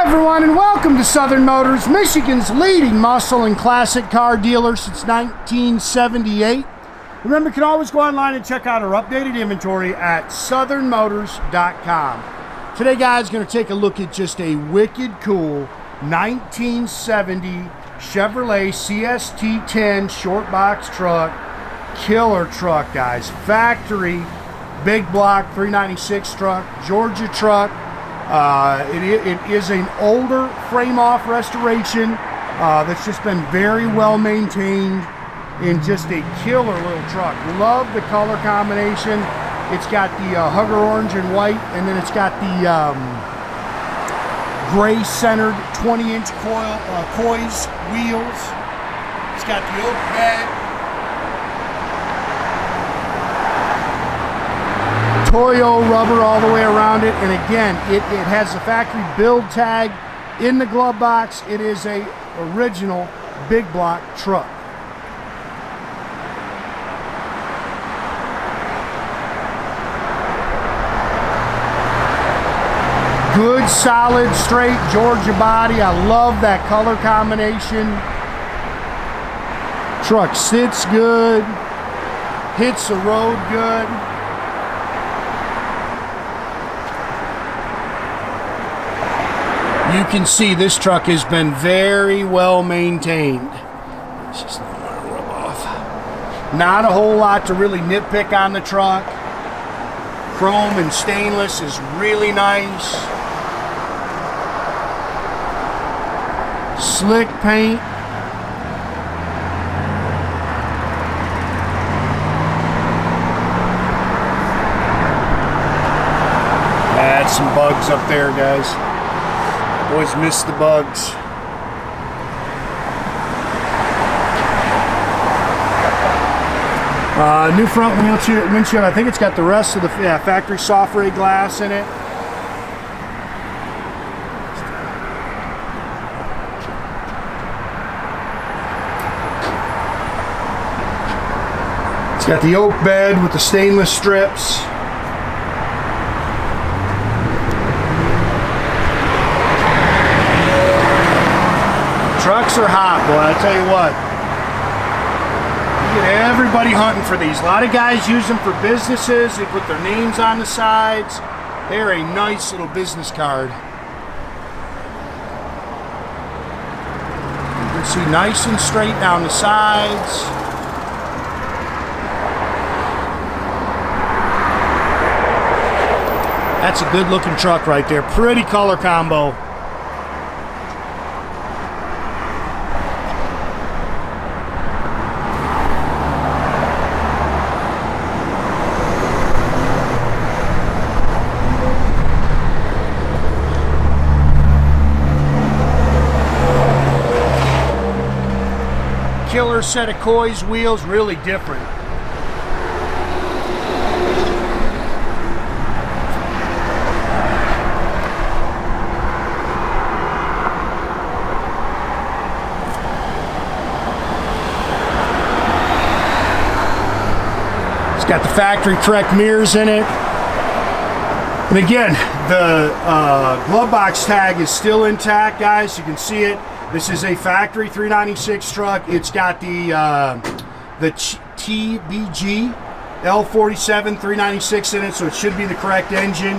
everyone, and welcome to Southern Motors, Michigan's leading muscle and classic car dealer since 1978. Remember, you can always go online and check out our updated inventory at southernmotors.com. Today, guys, going to take a look at just a wicked cool 1970 Chevrolet CST10 short box truck. Killer truck, guys. Factory, big block, 396 truck, Georgia truck. It is an older frame-off restoration that's just been very well maintained in just a killer little truck. Love the color combination. It's got the hugger orange and white, and then it's got the gray-centered 20-inch Coys wheels. It's got the oak bed. Toyo rubber all the way around it, and again, it has the factory build tag in the glove box. It is a original big block truck. Good, solid, straight Georgia body. I love that color combination. Truck sits good, hits the road good. You can see this truck has been very well maintained. It's just not want to rub off. Not a whole lot to really nitpick on the truck. Chrome and stainless is really nice. Slick paint. Add some bugs up there, guys. Always miss the bugs. New front windshield. I think it's got the rest of the factory soft ray glass in it. It's got the oak bed with the stainless strips. Trucks are hot, boy, I tell you what. You get everybody hunting for these. A lot of guys use them for businesses. They put their names on the sides. They're a nice little business card. You can see nice and straight down the sides. That's a good looking truck right there. Pretty color combo. Killer set of Coys wheels, really different. It's got the factory correct mirrors in it. And again, the glove box tag is still intact, guys. You can see it. This is a factory 396 truck. It's got the TBG L47 396 in it, so it should be the correct engine.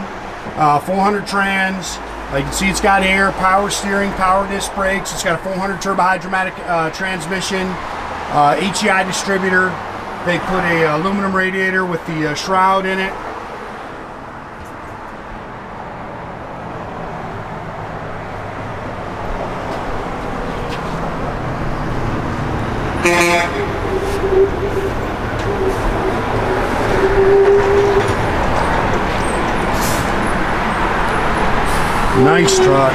400 trans. You can see it's got air, power steering, power disc brakes. It's got a 400 turbohydramatic transmission, HEI distributor. They put a aluminum radiator with the shroud in it. Nice truck.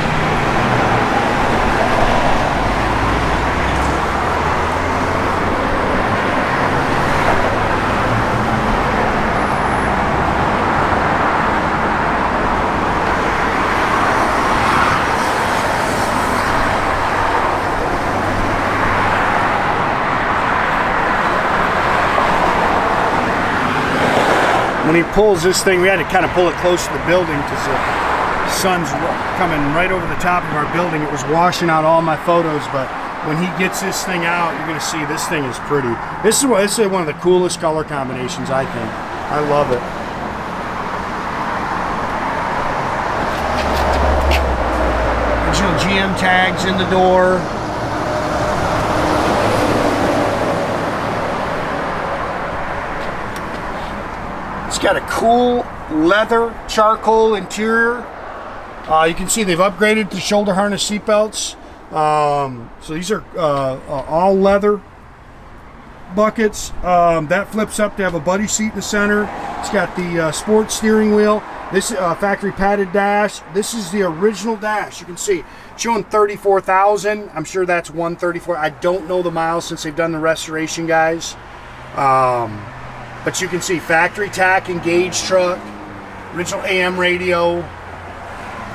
When he pulls this thing, we had to kind of pull it close to the building because the sun's coming right over the top of our building. It was washing out all my photos, but when he gets this thing out, you're going to see this thing is pretty. This is one of the coolest color combinations, I think. I love it. Original GM tags in the door. It's got a cool leather charcoal interior. You can see they've upgraded to shoulder harness seatbelts. So these are all leather buckets. That flips up to have a buddy seat in the center. It's got the sports steering wheel. This factory padded dash. This is the original dash. You can see showing 34,000. I'm sure that's 134. I don't know the miles since they've done the restoration, guys. But you can see factory tach and gauge truck, original AM radio.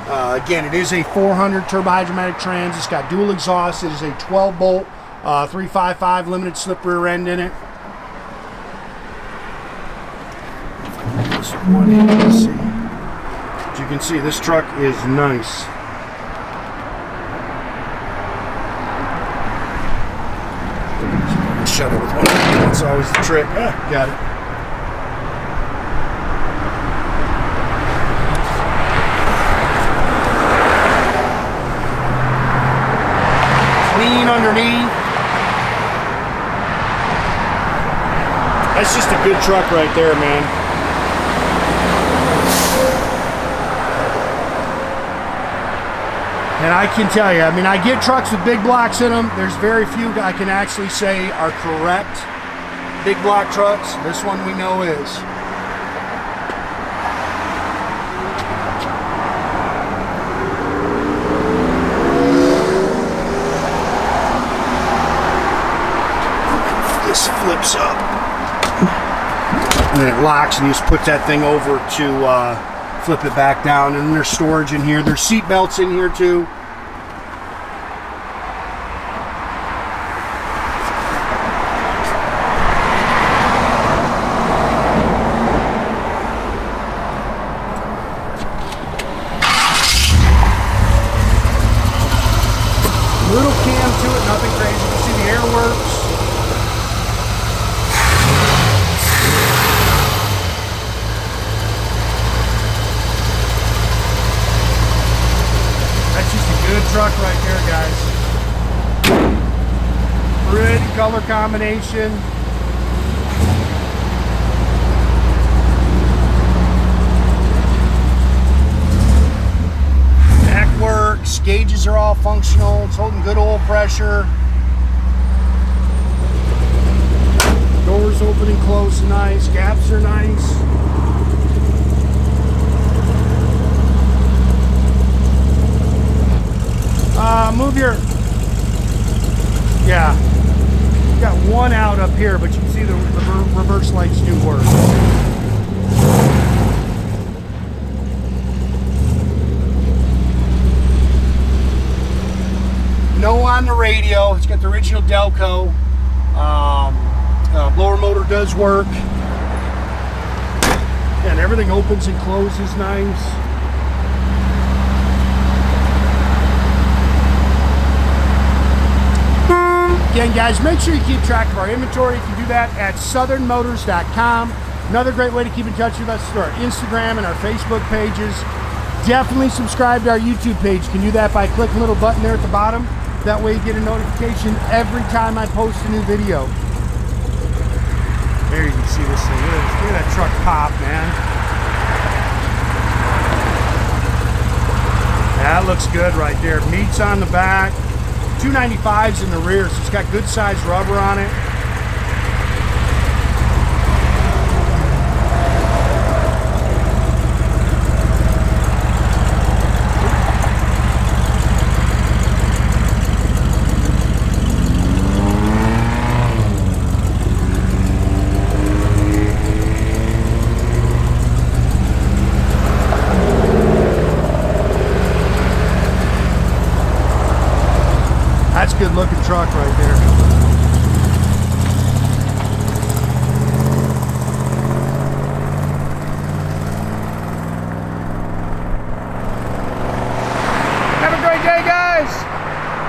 Again, it is a 400 turbohydramatic trans. It's got dual exhaust. It is a 12-bolt 355 limited slip rear end in it. This one, you see. As you can see, this truck is nice. Shut it with one. That's always the trick. Got it. Clean underneath. That's just a good truck right there, man. And I can tell you, I mean, I get trucks with big blocks in them. There's very few I can actually say are correct big block trucks. This one we know is. This flips up. And then it locks, and you just put that thing over to flip it back down. And then there's storage in here. There's seat belts in here too. Little cam to it, nothing crazy. You can see the air works. That's just a good truck right there, guys. Pretty color combination. Back works, gauges are all functional. It's holding good oil pressure. Doors open and close nice. Gaps are nice. Move your, yeah, you got one out up here, but you can see the reverse lights do work. No on the radio. It's got the original Delco. Blower motor does work. And everything opens and closes nice. Again, guys, make sure you keep track of our inventory. You can do that at southernmotors.com. Another great way to keep in touch with us is through our Instagram and our Facebook pages. Definitely subscribe to our YouTube page. You can do that by clicking the little button there at the bottom. That way you get a notification every time I post a new video. There you can see this thing. Look at that truck pop, man. That looks good right there. Meats on the back. 295s in the rear, so it's got good sized rubber on it. That's a good looking truck right there. great day, guys.